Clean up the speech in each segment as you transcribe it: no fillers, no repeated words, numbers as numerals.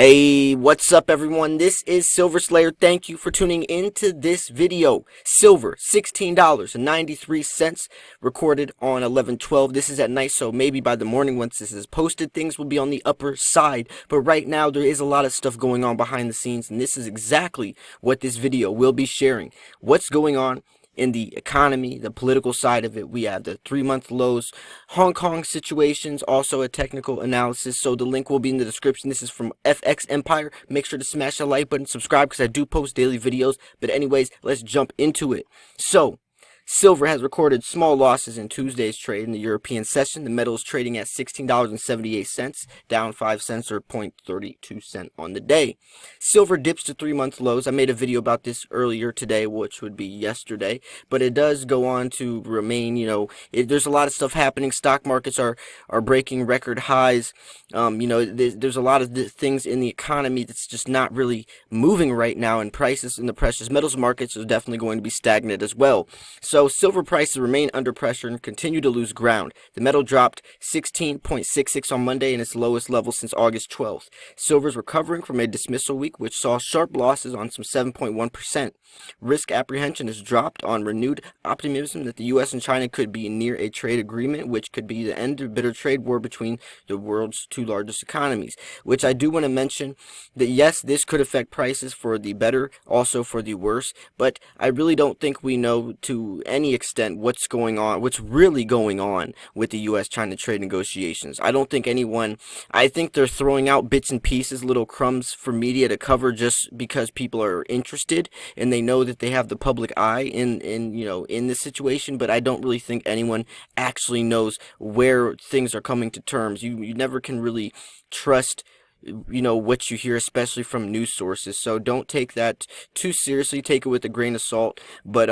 Hey, what's up everyone? This is Silver Slayer. Thank you for tuning into this video. Silver, $16.93, recorded on 11/12. This is at night, so maybe by the morning once this is posted, things will be on the upper side. But right now, there is a lot of stuff going on behind the scenes, and this is exactly what this video will be sharing. What's going on in the economy, the political side of it. We have the 3-month lows, Hong Kong situations, also a technical analysis. So the link will be in the description. This is from FX Empire. Make sure to smash the like button, subscribe, because I do post daily videos. But anyways, let's jump into it. So silver has recorded small losses in Tuesday's trade in the European session. The metal is trading at $16.78, down 5 cents or 0.32 cents on the day. Silver dips to 3-month lows. I made a video about this earlier today, which would be yesterday, but it does go on to remain, there's a lot of stuff happening. Stock markets are breaking record highs. There's a lot of things in the economy that's just not really moving right now, and prices in the precious metals markets are definitely going to be stagnant as well. So silver prices remain under pressure and continue to lose ground. The metal dropped 16.66 on Monday in its lowest level since August 12th. Silver is recovering from a dismissal week, which saw sharp losses on some 7.1%. Risk apprehension has dropped on renewed optimism that the U.S. and China could be near a trade agreement, which could be the end of a bitter trade war between the world's two largest economies. Which I do want to mention that yes, this could affect prices for the better, also for the worse, but I really don't think we know to any extent what's really going on with the U.S.-China trade negotiations. I think they're throwing out bits and pieces, little crumbs for media to cover just because people are interested and they know that they have the public eye in this situation, but I don't really think anyone actually knows where things are coming to terms. You never can really trust what you hear, especially from news sources. So don't take that too seriously. Take it with a grain of salt. But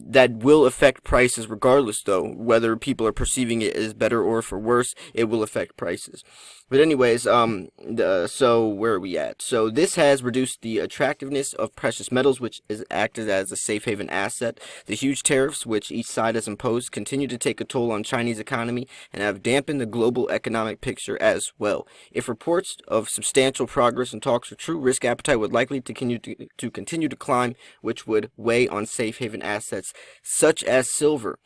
that will affect prices regardless, though. Whether people are perceiving it as better or for worse, it will affect prices. But anyways, so where are we at? So this has reduced the attractiveness of precious metals, which is acted as a safe haven asset. The huge tariffs which each side has imposed continue to take a toll on Chinese economy and have dampened the global economic picture as well. If reports of substantial progress in talks are true, risk appetite would likely continue to climb, which would weigh on safe haven assets such as silver.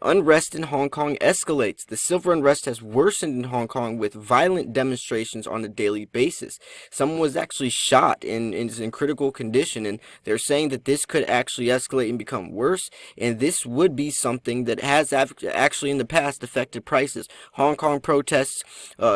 Unrest in Hong Kong escalates. The silver unrest has worsened in Hong Kong with violent demonstrations on a daily basis. Someone was actually shot and is in critical condition, and they're saying that this could actually escalate and become worse, and this would be something that has actually in the past affected prices. Hong Kong protests,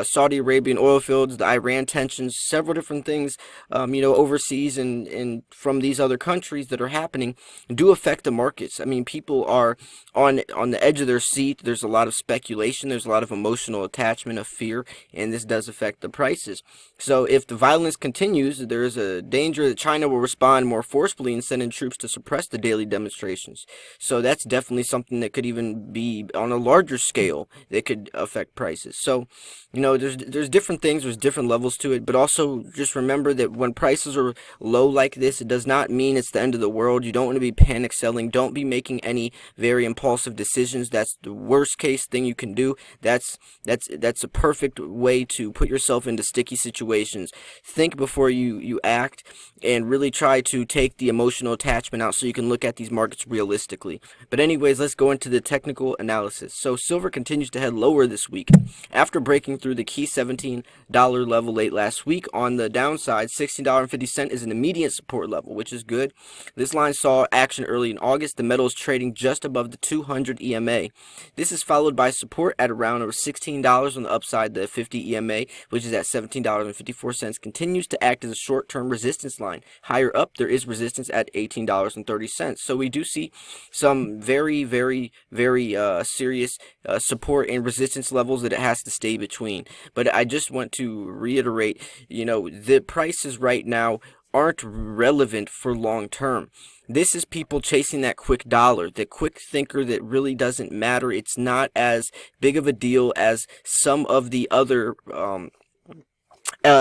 Saudi Arabian oil fields, the Iran tensions, several different things, overseas and from these other countries that are happening do affect the markets. I mean, people are on the edge of their seat. There's a lot of speculation. There's a lot of emotional attachment, of fear, and this does affect the prices. So if the violence continues, there is a danger that China will respond more forcefully and send in troops to suppress the daily demonstrations. So that's definitely something that could even be on a larger scale that could affect prices. So, there's different things, there's different levels to it, but also just remember that when prices are low like this, it does not mean it's the end of the world. You don't want to be panic selling. Don't be making any very impulsive decisions. That's the worst case thing you can do. That's a perfect way to put yourself into sticky situations. Think before you act, and really try to take the emotional attachment out so you can look at these markets realistically. But anyways, let's go into the technical analysis. So silver continues to head lower this week after breaking through the key $17 level late last week. On the downside, $16.50 is an immediate support level, which is good. This line saw action early in August. The metal is trading just above the 200 EMA. This is followed by support at around $16 on the upside. The 50 EMA, which is at $17.54, continues to act as a short-term resistance line. Higher up, there is resistance at $18.30. So we do see some very, very, very serious support and resistance levels that it has to stay between. But I just want to reiterate, the prices right now aren't relevant for long term. This is people chasing that quick dollar, the quick thinker that really doesn't matter. It's not as big of a deal as some of the other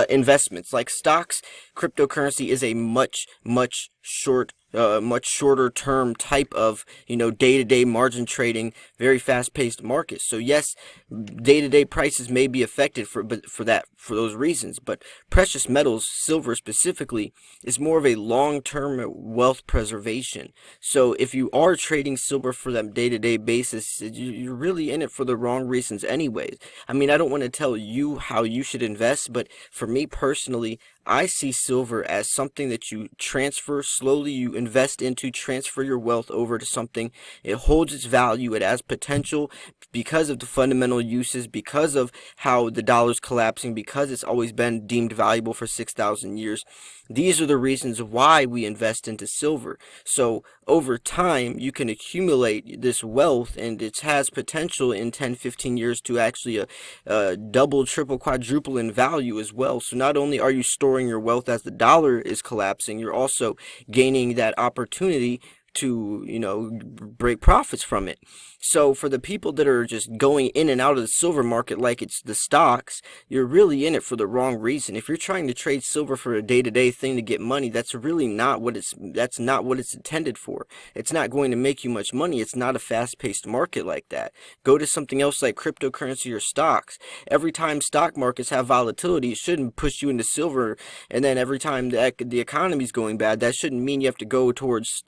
investments like stocks. Cryptocurrency is a much much shorter term type of, day-to-day margin trading, very fast-paced market. So yes, day-to-day prices may be affected for those reasons, but precious metals, silver specifically, is more of a long-term wealth preservation. So if you are trading silver for that day-to-day basis, you're really in it for the wrong reasons anyways. I mean, I don't want to tell you how you should invest, but for me personally, I see silver as something that you transfer slowly, you invest into, transfer your wealth over to something. It holds its value, it has potential because of the fundamental uses, because of how the dollar's collapsing, because it's always been deemed valuable for 6,000 years. These are the reasons why we invest into silver. So over time, you can accumulate this wealth, and it has potential in 10, 15 years to actually double, triple, quadruple in value as well. So not only are you storing your wealth as the dollar is collapsing, you're also gaining that opportunity to, break profits from it. So for the people that are just going in and out of the silver market like it's the stocks, you're really in it for the wrong reason. If you're trying to trade silver for a day-to-day thing to get money, that's not what it's intended for. It's not going to make you much money. It's not a fast-paced market like that. Go to something else like cryptocurrency or stocks. Every time stock markets have volatility, it shouldn't push you into silver, and then every time the economy's going bad, that shouldn't mean you have to go towards,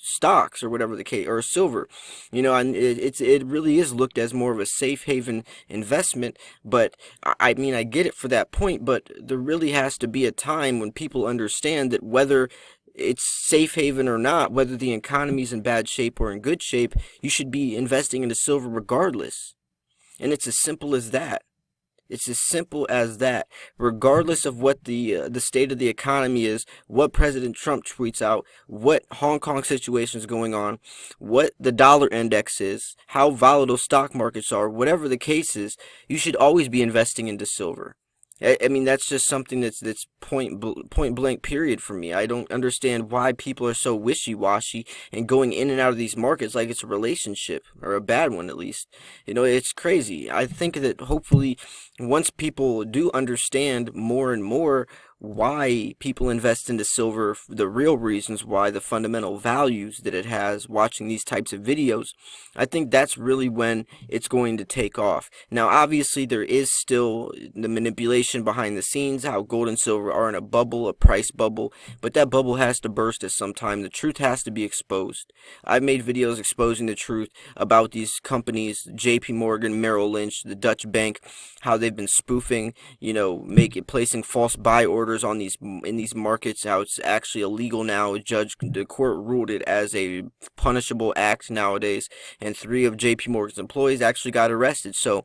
stocks or whatever the case, or silver. And it really is looked as more of a safe haven investment. But I mean, I get it for that point, but there really has to be a time when people understand that whether it's safe haven or not, whether the economy's in bad shape or in good shape, you should be investing into silver regardless. And it's as simple as that. It's as simple as that. Regardless of what the state of the economy is, what President Trump tweets out, what Hong Kong situation is going on, what the dollar index is, how volatile stock markets are, whatever the case is, you should always be investing into silver. I mean, that's just something that's point blank period for me. I don't understand why people are so wishy-washy and going in and out of these markets like it's a relationship, or a bad one at least. It's crazy. I think that hopefully once people do understand more and more why people invest into silver, the real reasons why, the fundamental values that it has, watching these types of videos, I think that's really when it's going to take off. Now, obviously, there is still the manipulation behind the scenes, how gold and silver are in a bubble, a price bubble, but that bubble has to burst at some time. The truth has to be exposed. I've made videos exposing the truth about these companies, JP Morgan, Merrill Lynch, the Dutch bank, how they've been spoofing, placing false buy orders on in these markets, how it's actually illegal now. The court ruled it as a punishable act nowadays, and 3 of JP Morgan's employees actually got arrested. So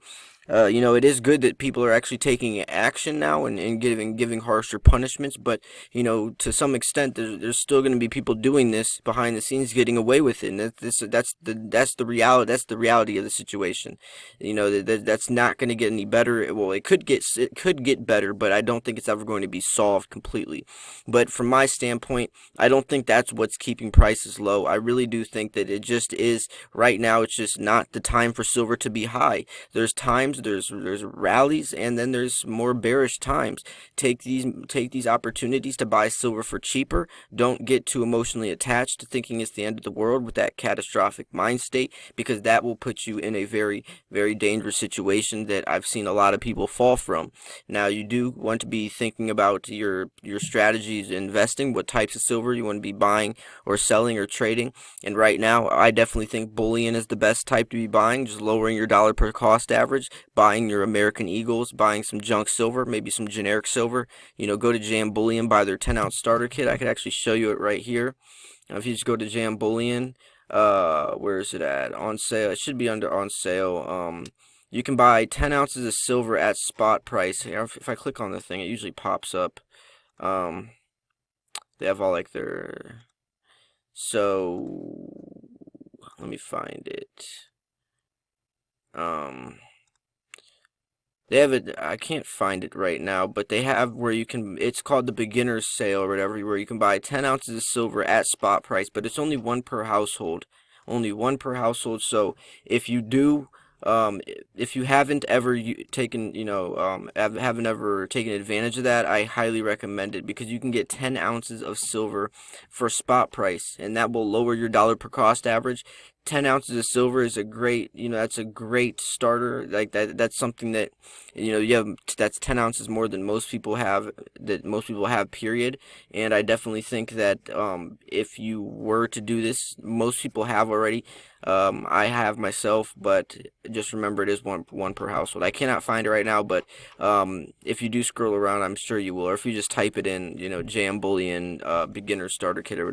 it is good that people are actually taking action now and giving harsher punishments, but to some extent there's still going to be people doing this behind the scenes, getting away with it. And that's the reality of the situation. That's not going to get any better. Well, it could get better, but I don't think it's ever going to be solved completely. But from my standpoint, I don't think that's what's keeping prices low. I really do think that it just is right now. It's just not the time for silver to be high. There's times, there's rallies, and then there's more bearish times. Take these opportunities to buy silver for cheaper. Don't get too emotionally attached to thinking it's the end of the world with that catastrophic mind state, because that will put you in a very, very dangerous situation that I've seen a lot of people fall from. Now, you do want to be thinking about your strategies investing, what types of silver you want to be buying or selling or trading. And right now, I definitely think bullion is the best type to be buying, just lowering your dollar per cost average, buying your American Eagles, buying some junk silver, maybe some generic silver. Go to Jam Bullion, buy their 10-ounce starter kit. I could actually show you it right here. Now, if you just go to Jam Bullion, where is it at? On sale. It should be under on sale. You can buy 10 ounces of silver at spot price. If I click on the thing, it usually pops up. They have all like their... So, let me find it. They have it. I can't find it right now, but they have where you can. It's called the beginner's sale or whatever, where you can buy 10 ounces of silver at spot price, but it's only one per household. Only one per household. So if you do If you haven't ever taken, haven't ever taken advantage of that, I highly recommend it because you can get 10 ounces of silver for spot price, and that will lower your dollar per cost average. 10 ounces of silver is a great, that's a great starter. Like that's something that, you have, that's 10 ounces more than most people have, period. And I definitely think that, if you were to do this, most people have already. I have myself, but just remember it is one per household. I cannot find it right now, but if you do scroll around, I'm sure you will. Or if you just type it in, Jam Bullion beginner starter kit or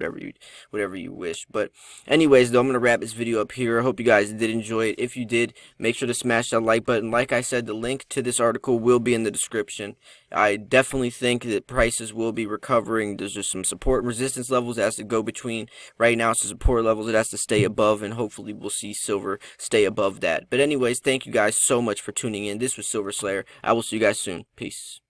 whatever you wish. But anyways, though, I'm gonna wrap this video up here. I hope you guys did enjoy it. If you did, make sure to smash that like button. Like I said, the link to this article will be in the description. I definitely think that prices will be recovering. There's just some support and resistance levels that has to go between. Right now, it's the support levels it has to stay above, and hopefully we'll see silver stay above that. But anyways, thank you guys so much for tuning in. This was Silver Slayer. I will see you guys soon. Peace.